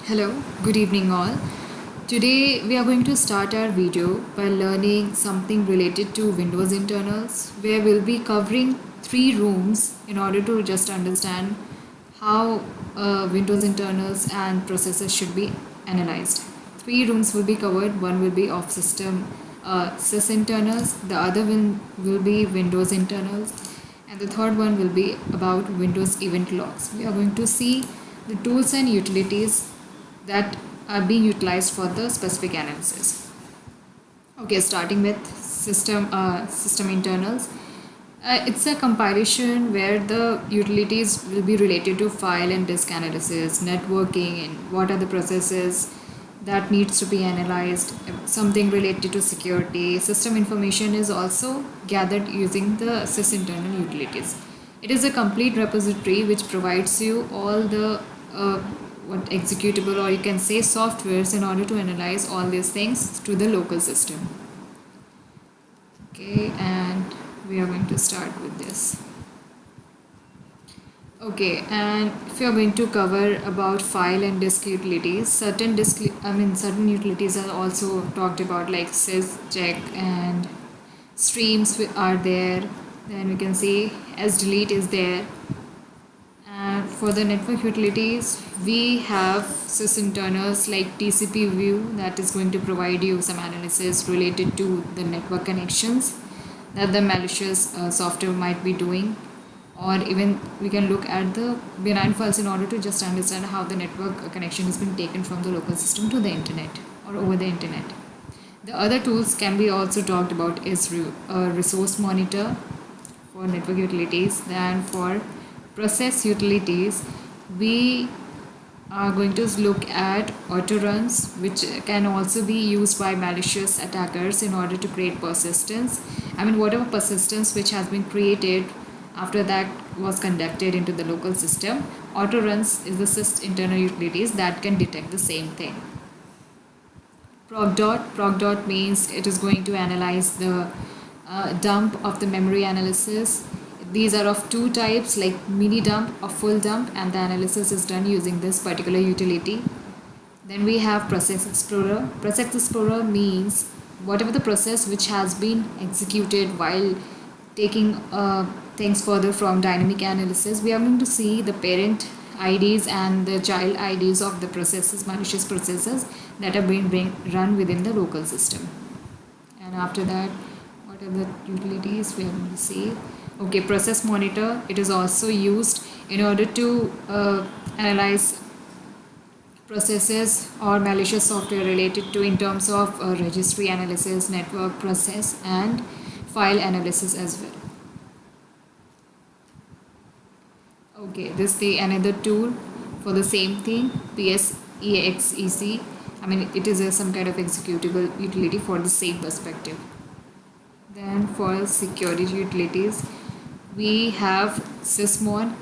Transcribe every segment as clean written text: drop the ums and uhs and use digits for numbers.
Hello, good evening all. Today we are going to start our video by learning something related to Windows internals, where we'll be covering three rooms in order to just understand how Windows internals and processes should be analyzed. Three rooms will be covered. One will be of system Sysinternals, the other will be Windows internals, and the third one will be about Windows event logs. We are going to see the tools and utilities that are being utilized for the specific analysis. Okay, starting with system internals. It's a compilation where the utilities will be related to file and disk analysis, networking, and what are the processes that needs to be analyzed, something related to security. System information is also gathered using the sysinternal utilities. It is a complete repository which provides you all the what executable, or you can say softwares, in order to analyze all these things to the local system. Okay, and we are going to start with this. Okay, and if you are going to cover about file and disk utilities, certain utilities are also talked about, like syscheck and streams are there. Then we can see sdelete is there. And for the network utilities, we have sysinternals like TCP view that is going to provide you some analysis related to the network connections that the malicious software might be doing, or even we can look at the benign files in order to just understand how the network connection has been taken from the local system to the internet or over the internet. The other tools can be also talked about is resource monitor for network utilities. Then for process utilities, we are going to look at Autoruns, which can also be used by malicious attackers in order to create persistence. Whatever persistence which has been created after that was conducted into the local system, Autoruns is the sysinternal utilities that can detect the same thing. Proc means it is going to analyze the dump of the memory analysis. These are of two types, like mini dump or full dump, and the analysis is done using this particular utility. Then we have process explorer. Process explorer means whatever the process which has been executed while taking things further from dynamic analysis, we are going to see the parent IDs and the child IDs of the processes, malicious processes that are being run within the local system. And after that, what are the utilities we are going to see? Okay, process monitor. It is also used in order to analyze processes or malicious software related to in terms of registry analysis, network process, and file analysis as well. Okay, this is the another tool for the same thing, PSTX. It is some kind of executable utility for the same perspective. Then for security utilities, we have Sysmon,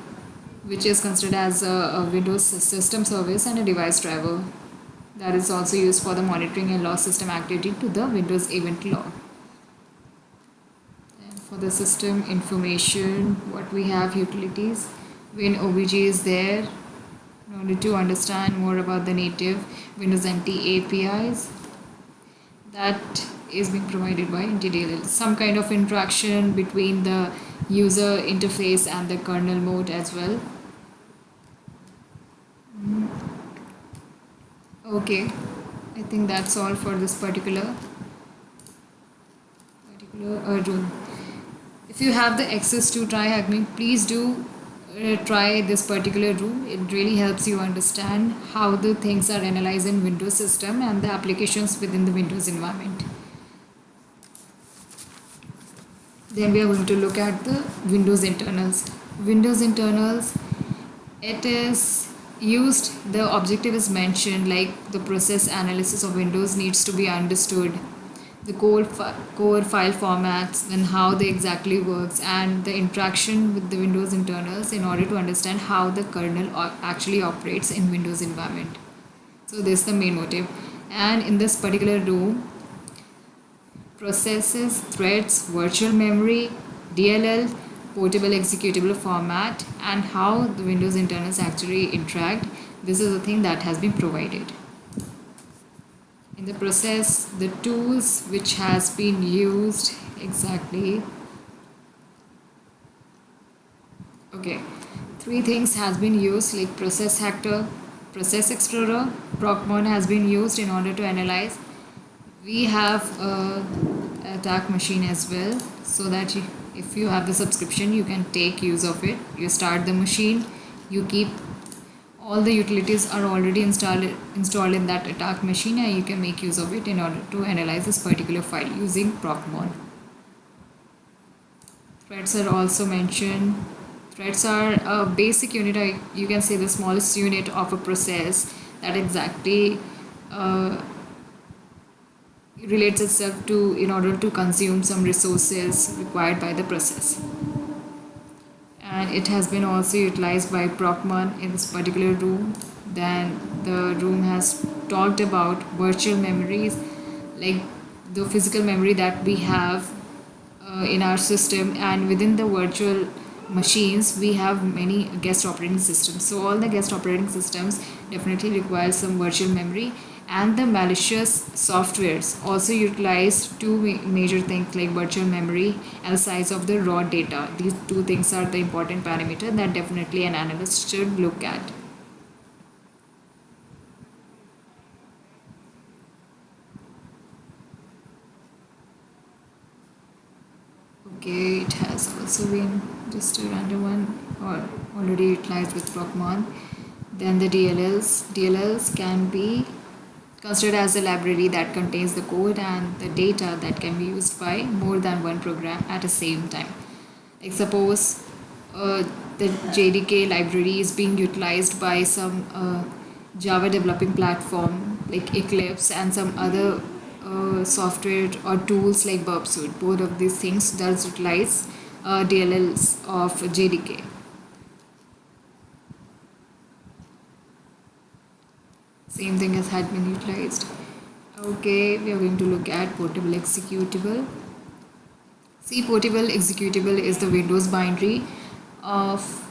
which is considered as a Windows system service and a device driver that is also used for the monitoring and log system activity to the Windows event log. And for the system information, what we have utilities, WinObj is there in order to understand more about the native Windows NT APIs that is being provided by dlls. Some kind of interaction between the user interface and the kernel mode as well. Okay, I think that's all for this particular room. If you have the access to try admin, please do try this particular room. It really helps you understand how the things are analyzed in Windows system and the applications within the Windows environment. Then we are going to look at the Windows internals. Windows internals, it is used, the objective is mentioned, like the process analysis of Windows needs to be understood, the core file formats and how they exactly works, and the interaction with the Windows internals in order to understand how the kernel actually operates in Windows environment. So this is the main motive. And in this particular room, processes, threads, virtual memory, DLL, portable executable format, and how the Windows internals actually interact. This is the thing that has been provided. In the process, the tools which has been used exactly. Okay, three things has been used, like process hacker, process explorer, procmon has been used in order to analyze. We have a attack machine as well, so that if you have the subscription, you can take use of it. You start the machine, you keep all the utilities are already installed in that attack machine, and you can make use of it in order to analyze this particular file using procmon. Threads are also mentioned. Threads are a basic unit, you can say the smallest unit of a process that exactly relates itself to in order to consume some resources required by the process. And it has been also utilized by procmon in this particular room. Then the room has talked about virtual memories, like the physical memory that we have in our system, and within the virtual machines we have many guest operating systems. So all the guest operating systems definitely require some virtual memory, and the malicious softwares also utilize two major things like virtual memory and the size of the raw data. These two things are the important parameter that definitely an analyst should look at. Okay, it has also been just a random one or already utilized with procmon. Then the DLLs can be considered as a library that contains the code and the data that can be used by more than one program at the same time. Like suppose the JDK library is being utilized by some Java developing platform like Eclipse and some other software or tools like Burp Suite. Both of these things does utilize DLLs of JDK. Same thing as had been utilized. Okay, we are going to look at portable executable. See, portable executable is the Windows binary of,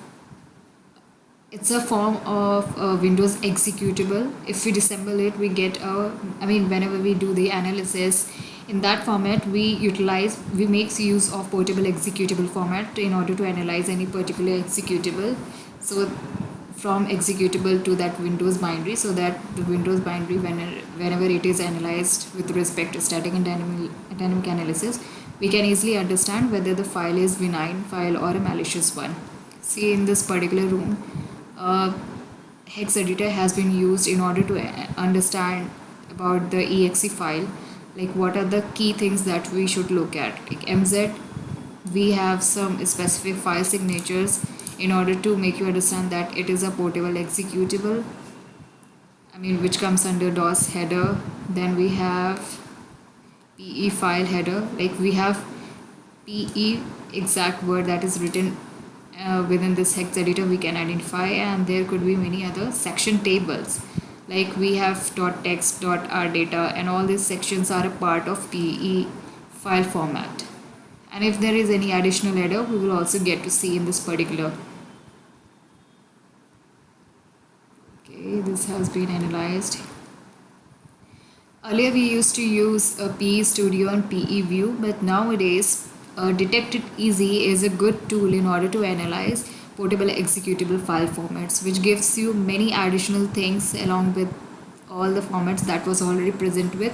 it's a form of a Windows executable. If we disassemble it, we get whenever we do the analysis in that format, we make use of portable executable format in order to analyze any particular executable. So from executable to that Windows binary, so that the Windows binary, whenever it is analyzed with respect to static and dynamic analysis, we can easily understand whether the file is benign file or a malicious one. See, in this particular room, hex editor has been used in order to understand about the exe file, like what are the key things that we should look at. Like MZ, we have some specific file signatures in order to make you understand that it is a portable executable, which comes under DOS header. Then we have PE file header, like we have PE exact word that is written within this hex editor we can identify, and there could be many other section tables, like we have .text, .rdata, and all these sections are a part of PE file format. And if there is any additional header, we will also get to see in this particular. Okay, this has been analyzed. Earlier we used to use a PE Studio and PE View, but nowadays Detect It Easy is a good tool in order to analyze portable executable file formats, which gives you many additional things along with all the formats that was already present with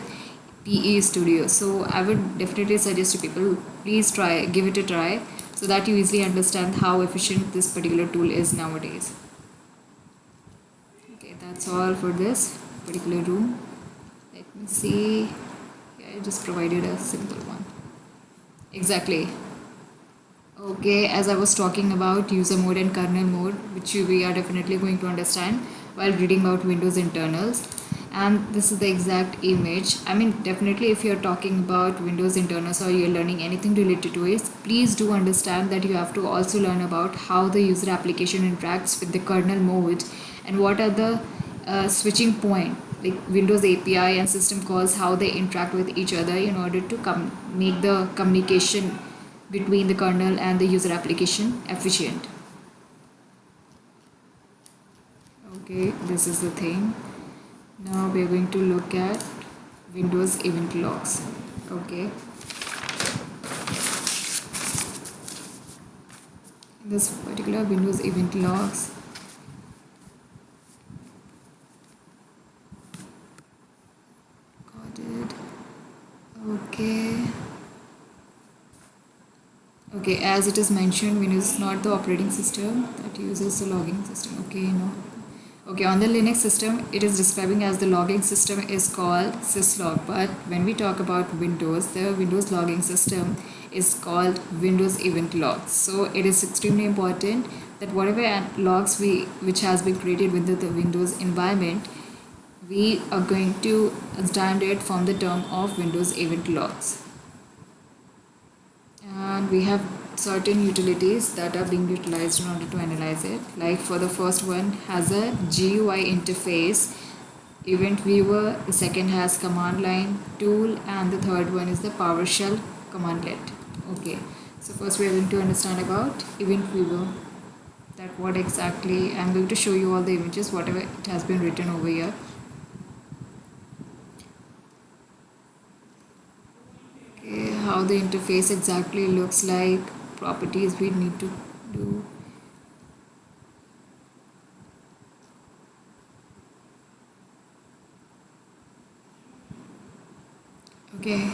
PE Studio. So I would definitely suggest to people, please give it a try, so that you easily understand how efficient this particular tool is nowadays. Okay, that's all for this particular room. Let me see. Yeah, I just provided a simple one. Exactly. Okay, as I was talking about user mode and kernel mode, which we are definitely going to understand while reading about Windows internals. And this is the exact image. Definitely if you're talking about Windows internals or you're learning anything related to it, please do understand that you have to also learn about how the user application interacts with the kernel mode, and what are the switching point, like Windows API and system calls, how they interact with each other in order to make the communication between the kernel and the user application efficient. Okay, this is the thing. Now we are going to look at Windows event logs. Okay. In this particular Windows event logs, got it. Okay. Okay, as it is mentioned, Windows is not the operating system that uses the logging system. Okay, no. Okay, on the Linux system, it is describing as the logging system is called syslog. But when we talk about Windows, the Windows logging system is called Windows event logs. So it is extremely important that whatever logs which has been created within the Windows environment, we are going to understand it from the term of Windows event logs. And we have certain utilities that are being utilized in order to analyze it. Like for the first one has a GUI interface, event viewer, the second has command line tool, and the third one is the PowerShell commandlet. Okay, so first we are going to understand about event viewer, that what exactly, I'm going to show you all the images whatever it has been written over here. Okay, how the interface exactly looks like, properties we need to do. Okay,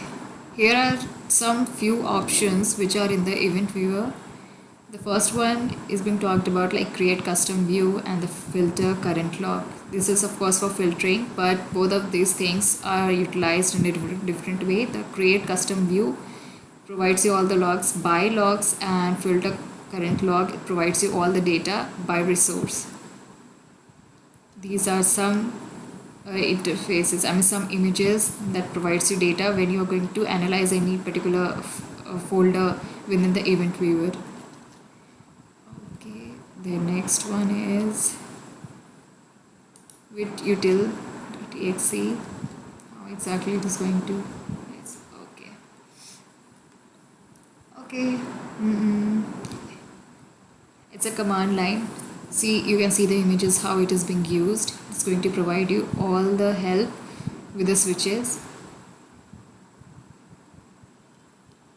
here are some few options which are in the event viewer. The first one is being talked about like create custom view and the filter current log. This is of course for filtering, but both of these things are utilized in a different way. The create custom view provides you all the logs by logs, and filter current log provides you all the data by resource. These are some interfaces, some images that provides you data when you are going to analyze any particular folder within the event viewer. Okay, the next one is with util.exe. How exactly it is going to, yes, okay. Okay, it's a command line. See, you can see the images how it is being used. It's going to provide you all the help with the switches.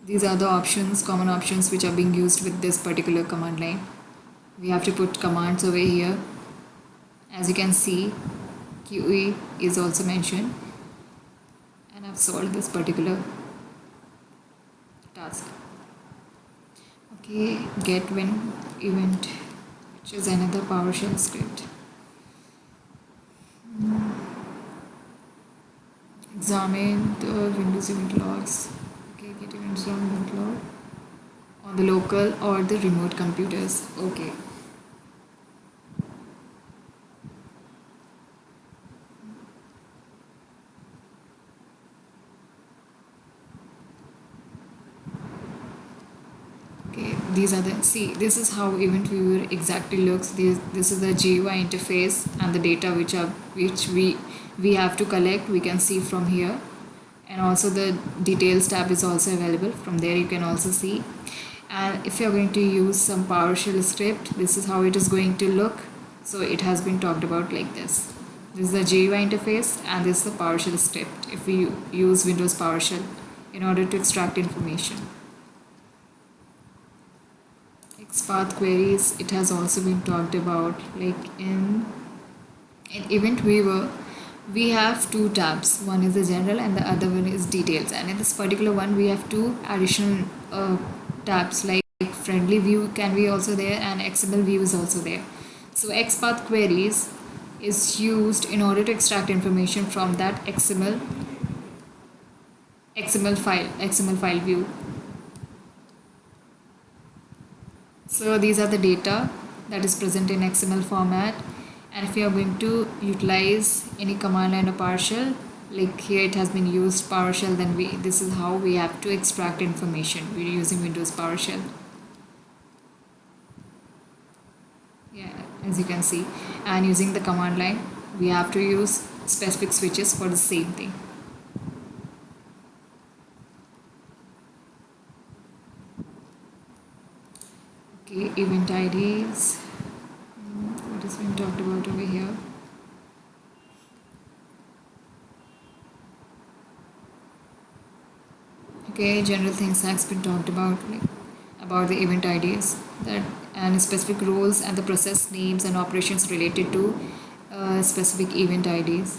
These are the options, common options which are being used with this particular command line. We have to put commands over here. As you can see, QE is also mentioned, and I've solved this particular task. Okay, get when event, which is another PowerShell script. Examine the Windows event logs. Okay, get events from event log on the local or the remote computers. Okay. Okay, these are the, see, this is how event viewer exactly looks. This is the GUI interface and the data which we have to collect, we can see from here. And also the details tab is also available. From there you can also see. And if you're going to use some PowerShell script, this is how it is going to look. So it has been talked about like this. This is the GUI interface and this is the PowerShell script if we use Windows PowerShell in order to extract information. Xpath queries, it has also been talked about. Like in event viewer, we have two tabs. One is the general and the other one is details. And in this particular one, we have two additional tabs, like friendly view can be also there and XML view is also there. So XPath queries is used in order to extract information from that XML file view. So these are the data that is present in XML format. And if you are going to utilize any command line or PowerShell, like here it has been used PowerShell, then this is how we have to extract information. We're using Windows PowerShell. Yeah, as you can see. And using the command line, we have to use specific switches for the same thing. Okay, event IDs. What is being talked about over here? Okay, general things has been talked about, like about the event IDs that and specific roles and the process names and operations related to specific event IDs.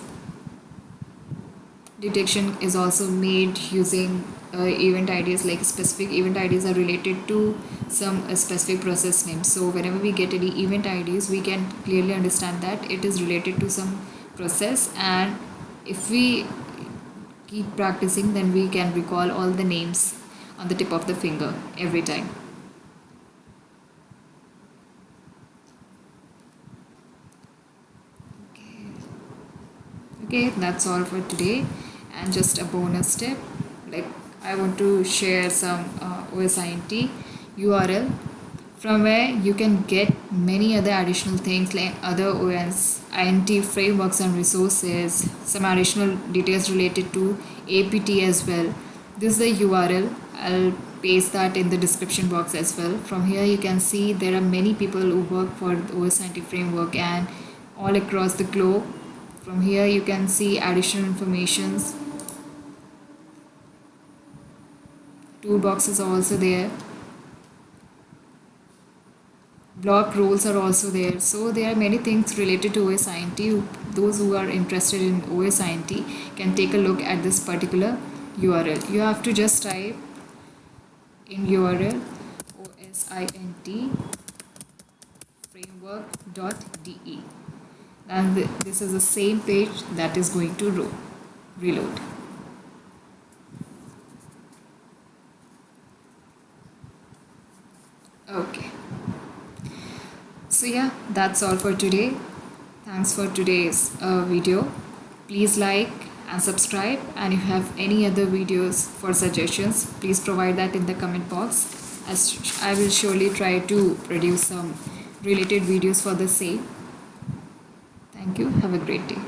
Detection is also made using event IDs, like specific event IDs are related to some specific process name. So whenever we get any event IDs, we can clearly understand that it is related to some process, and if we keep practicing, then we can recall all the names on the tip of the finger every time. Okay, that's all for today. And just a bonus tip, like I want to share some OSINT URL from where you can get many other additional things like other OSINT frameworks and resources, some additional details related to APT as well. This is the URL. I'll paste that in the description box as well. From here you can see there are many people who work for the OSINT framework and all across the globe. From here you can see additional informations. Toolboxes are also there. Block roles are also there. So there are many things related to OSINT. Those who are interested in OSINT can take a look at this particular URL. You have to just type in URL OSINT framework.de, and this is the same page that is going to reload. Okay, so yeah, that's all for today. Thanks for today's video. Please like and subscribe, and if you have any other videos for suggestions, please provide that in the comment box, as I will surely try to produce some related videos for the same. Thank you. Have a great day.